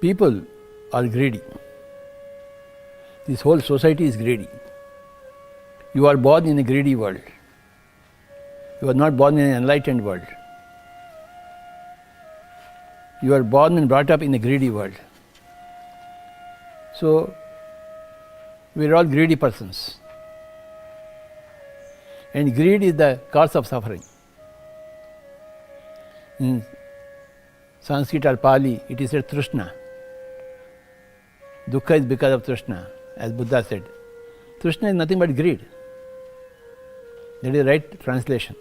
People are greedy. This whole society is greedy. You are born in a greedy world. You are not born in an enlightened world. You are born and brought up in a greedy world. So, we are all greedy persons. And greed is the cause of suffering. In Sanskrit or Pali, it is said Trishna. Dukkha is because of Trishna, as Buddha said. Trishna is nothing but greed. That is the right translation.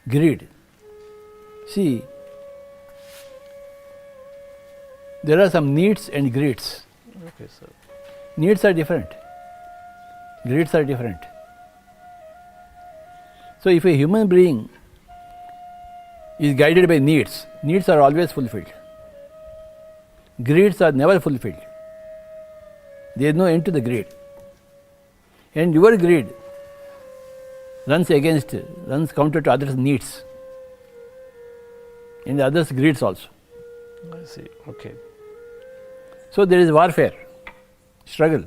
Greed. See, there are some needs and greeds. Okay, sir. Needs are different. Greeds are different. So, if a human being is guided by needs, needs are always fulfilled. Greeds are never fulfilled. There is no end to the greed. And your greed runs counter to others' needs and others' greeds also. I see. Okay. So there is warfare, struggle.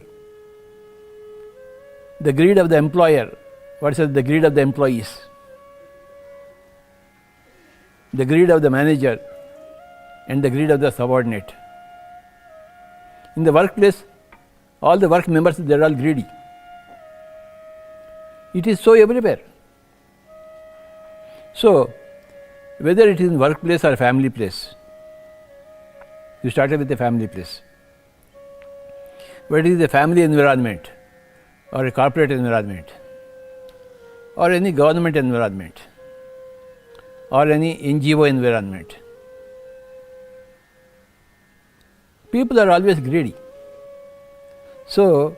The greed of the employer versus the greed of the employees. The greed of the manager and the greed of the subordinate. In the workplace, all the work members, they are all greedy. It is so everywhere. So, whether it is in workplace or family place, you started with the family place. Whether it is a family environment or a corporate environment or any government environment or any NGO environment, people are always greedy. So,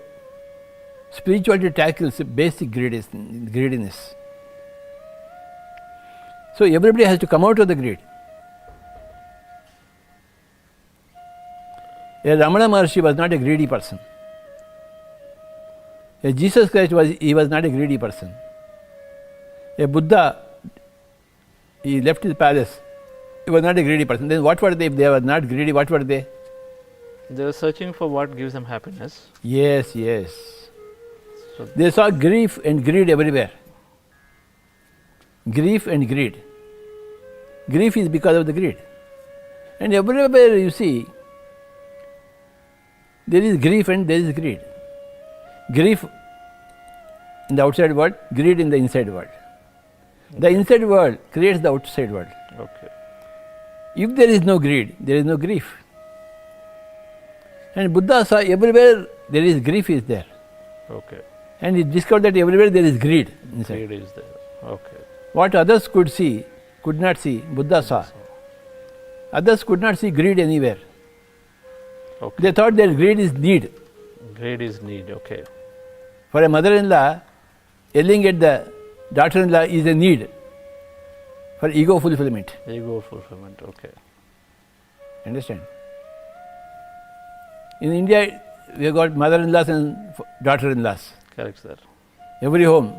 spirituality tackles basic greediness. So, everybody has to come out of the greed. A Ramana Maharshi was not a greedy person. A Jesus Christ was not a greedy person. A Buddha, he left his palace, he was not a greedy person. Then what were they? If they were not greedy, what were they? They were searching for what gives them happiness. Yes, yes. So they saw grief and greed everywhere. Grief and greed. Grief is because of the greed. And everywhere you see, there is grief and there is greed. Grief in the outside world, greed in the inside world. The inside world creates the outside world. okay. If there is no greed, there is no grief. And Buddha saw everywhere there is grief is there. Okay. And he discovered that everywhere there is greed inside. Greed is there. Okay. What others could not see, Buddha saw. Others could not see greed anywhere. Okay. They thought that greed is need. Greed is need. Okay. For a mother-in-law, yelling at the daughter-in-law is a need for ego fulfillment. Ego fulfillment. Okay. Understand? In India, we have got mother-in-laws and daughter-in-laws. Correct, sir. Every home,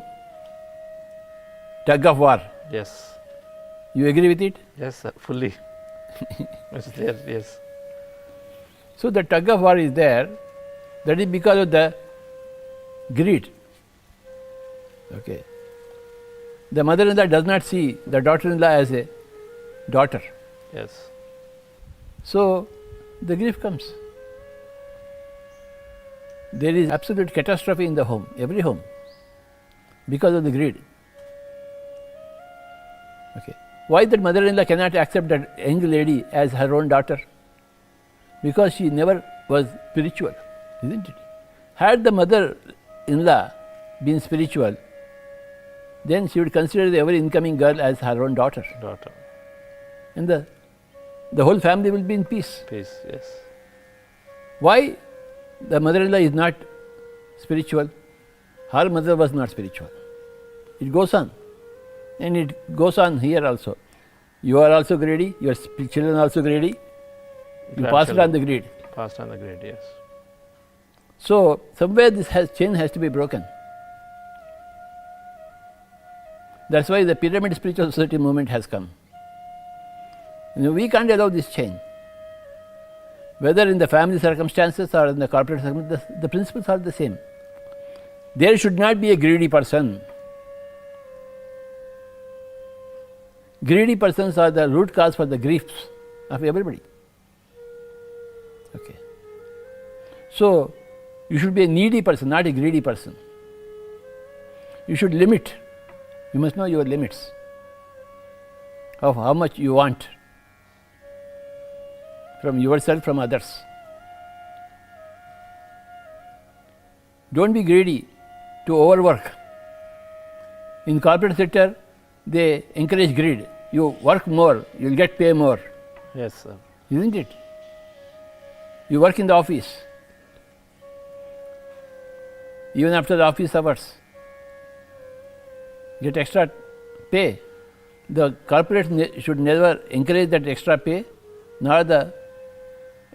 tug of war. Yes. You agree with it? Yes, sir. Fully. It's there. Yes. So the tug of war is there. That is because of the greed. Okay. The mother-in-law does not see the daughter-in-law as a daughter. Yes. So the grief comes. There is absolute catastrophe in the home, every home, because of the greed. Okay. Why that mother-in-law cannot accept that young lady as her own daughter? Because she never was spiritual, isn't it? Had the mother-in-law been spiritual, then she would consider every incoming girl as her own daughter. Daughter. And the whole family will be in peace. Peace. Yes. Why the mother-in-law is not spiritual? Her mother was not spiritual. It goes on. And it goes on here also. You are also greedy, your children are also greedy. You pass it on the greed. Passed on the greed, yes. So, somewhere this chain has to be broken. That's why the pyramid spiritual society movement has come. We can't allow this chain. Whether in the family circumstances or in the corporate circumstances, the principles are the same. There should not be a greedy person. Greedy persons are the root cause for the griefs of everybody. Okay. So, you should be a needy person, not a greedy person. You should limit. You must know your limits of how much you want from yourself, from others. Don't be greedy to overwork. In corporate sector, they encourage greed. You work more, you'll get pay more. Yes, sir. Isn't it? You work in the office, even after the office hours, get extra pay. The corporate should never encourage that extra pay, nor the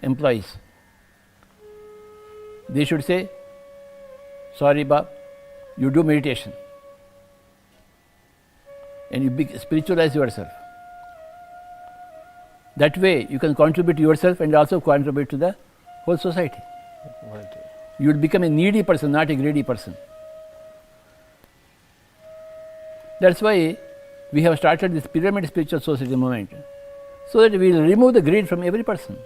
employees. They should say, sorry Bob, you do meditation and you spiritualize yourself. That way you can contribute to yourself and also contribute to the whole society. Right. You will become a needy person, not a greedy person. That's why we have started this pyramid spiritual society movement, so that we will remove the greed from every person.